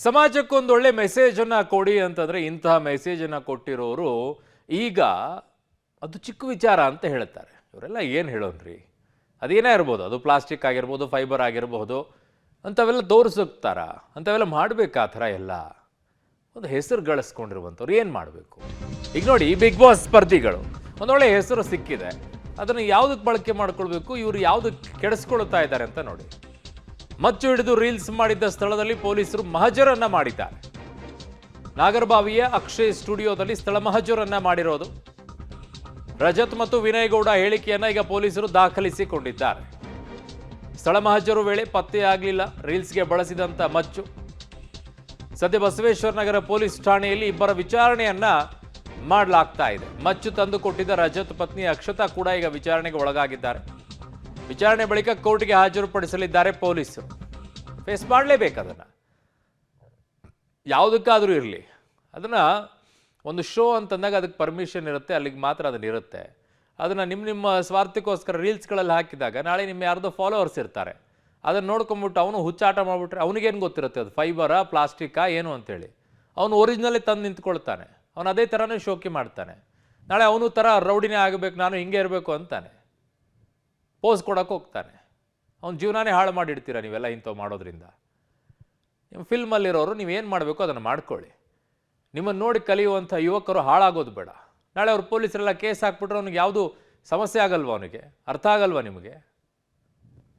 ಸಮಾಜಕ್ಕೊಂದು ಒಳ್ಳೆ ಮೆಸೇಜನ್ನು ಕೊಡಿ ಅಂತಂದರೆ ಇಂತಹ ಮೆಸೇಜನ್ನು ಕೊಟ್ಟಿರೋರು ಈಗ ಅದು ಚಿಕ್ಕ ವಿಚಾರ ಅಂತ ಹೇಳ್ತಾರೆ. ಇವರೆಲ್ಲ ಏನು ಹೇಳೋನ್ರಿ, ಅದೇನೇ ಇರ್ಬೋದು, ಅದು ಪ್ಲಾಸ್ಟಿಕ್ ಆಗಿರ್ಬೋದು, ಫೈಬರ್ ಆಗಿರಬಹುದು, ಅಂಥವೆಲ್ಲ ತೋರಿಸುತ್ತಾರ, ಅಂಥವೆಲ್ಲ ಮಾಡಬೇಕಾ? ಆ ಥರ ಎಲ್ಲ ಒಂದು ಹೆಸರು ಗಳಿಸ್ಕೊಂಡಿರುವಂಥವ್ರು ಏನು ಮಾಡಬೇಕು? ಈಗ ನೋಡಿ, ಬಿಗ್ ಬಾಸ್ ಸ್ಪರ್ಧಿಗಳು ಒಂದೊಳ್ಳೆ ಹೆಸರು ಸಿಕ್ಕಿದೆ, ಅದನ್ನು ಯಾವುದಕ್ಕೆ ಬಳಕೆ ಮಾಡ್ಕೊಳ್ಬೇಕು, ಇವರು ಯಾವುದಕ್ಕೆ ಕೆಡಿಸ್ಕೊಳ್ತಾ ಇದ್ದಾರೆ ಅಂತ ನೋಡಿ. ಮಚ್ಚು ಹಿಡಿದು ರೀಲ್ಸ್ ಮಾಡಿದ್ದ ಸ್ಥಳದಲ್ಲಿ ಪೊಲೀಸರು ಮಹಜರನ್ನ ಮಾಡಿದ್ದಾರೆ. ನಾಗರಬಾವಿಯ ಅಕ್ಷಯ್ ಸ್ಟುಡಿಯೋದಲ್ಲಿ ಸ್ಥಳ ಮಹಜರನ್ನ ಮಾಡಿರೋದು. ರಜತ್ ಮತ್ತು ವಿನಯ್ ಗೌಡ ಹೇಳಿಕೆಯನ್ನ ಈಗ ಪೊಲೀಸರು ದಾಖಲಿಸಿಕೊಂಡಿದ್ದಾರೆ. ಸ್ಥಳ ಮಹಜರು ವೇಳೆ ಪತ್ತೆಯಾಗಲಿಲ್ಲ ರೀಲ್ಸ್ಗೆ ಬಳಸಿದಂತ ಮಚ್ಚು. ಸದ್ಯ ಬಸವೇಶ್ವರ ನಗರ ಪೊಲೀಸ್ ಠಾಣೆಯಲ್ಲಿ ಇಬ್ಬರ ವಿಚಾರಣೆಯನ್ನ ಮಾಡಲಾಗ್ತಾ ಇದೆ. ಮಚ್ಚು ತಂದು ಕೊಟ್ಟಿದ್ದ ರಜತ್ ಪತ್ನಿ ಅಕ್ಷತಾ ಕೂಡ ಈಗ ವಿಚಾರಣೆಗೆ ಒಳಗಾಗಿದ್ದಾರೆ. ವಿಚಾರಣೆ ಬಳಿಕ ಕೋರ್ಟ್ಗೆ ಹಾಜರುಪಡಿಸಲಿದ್ದಾರೆ ಪೊಲೀಸರು. ಫೇಸ್ ಮಾಡಲೇಬೇಕು, ಅದನ್ನು ಯಾವುದಕ್ಕಾದರೂ ಇರಲಿ. ಅದನ್ನು ಒಂದು ಶೋ ಅಂತಂದಾಗ ಅದಕ್ಕೆ ಪರ್ಮಿಷನ್ ಇರುತ್ತೆ, ಅಲ್ಲಿಗೆ ಮಾತ್ರ ಅದನ್ನ ಇರುತ್ತೆ. ಅದನ್ನು ನಿಮ್ಮ ಸ್ವಾರ್ಥಕ್ಕೋಸ್ಕರ ರೀಲ್ಸ್ಗಳಲ್ಲಿ ಹಾಕಿದಾಗ ನಾಳೆ ನಿಮ್ಮ ಯಾರ್ದೋ ಫಾಲೋವರ್ಸ್ ಇರ್ತಾರೆ, ಅದನ್ನು ನೋಡ್ಕೊಂಬಿಟ್ಟು ಅವನು ಹುಚ್ಚಾಟ ಮಾಡಿಬಿಟ್ರೆ ಅವನಿಗೇನು ಗೊತ್ತಿರುತ್ತೆ ಅದು ಫೈಬರಾ ಪ್ಲಾಸ್ಟಿಕ್ಕಾ ಏನು ಅಂತೇಳಿ. ಅವನು ಒರಿಜಿನಲ್ಲೇ ತಂದು ನಿಂತ್ಕೊಳ್ತಾನೆ, ಅವನು ಅದೇ ಥರನೇ ಶೋಕಿ ಮಾಡ್ತಾನೆ. ನಾಳೆ ಅವನು ಥರ ರೌಡಿನೇ ಆಗಬೇಕು, ನಾನು ಹಿಂಗೆ ಇರಬೇಕು ಅಂತಾನೆ, ಪೋಸ್ ಕೊಡೋಕೆ ಹೋಗ್ತಾನೆ. ಅವ್ನ ಜೀವನನೇ ಹಾಳು ಮಾಡಿಡ್ತೀರ ನೀವೆಲ್ಲ ಇಂಥವು ಮಾಡೋದ್ರಿಂದ. ನಿಮ್ಮ ಫಿಲ್ಮಲ್ಲಿರೋರು ನೀವೇನು ಮಾಡಬೇಕು ಅದನ್ನು ಮಾಡ್ಕೊಳ್ಳಿ. ನಿಮ್ಮನ್ನು ನೋಡಿ ಕಲಿಯುವಂಥ ಯುವಕರು ಹಾಳಾಗೋದು ಬೇಡ. ನಾಳೆ ಅವ್ರು ಪೊಲೀಸರೆಲ್ಲ ಕೇಸ್ ಹಾಕ್ಬಿಟ್ರೆ ಅವ್ನಿಗೆ ಯಾವುದು ಸಮಸ್ಯೆ ಆಗಲ್ವ, ಅವನಿಗೆ ಅರ್ಥ ಆಗಲ್ವ ನಿಮಗೆ?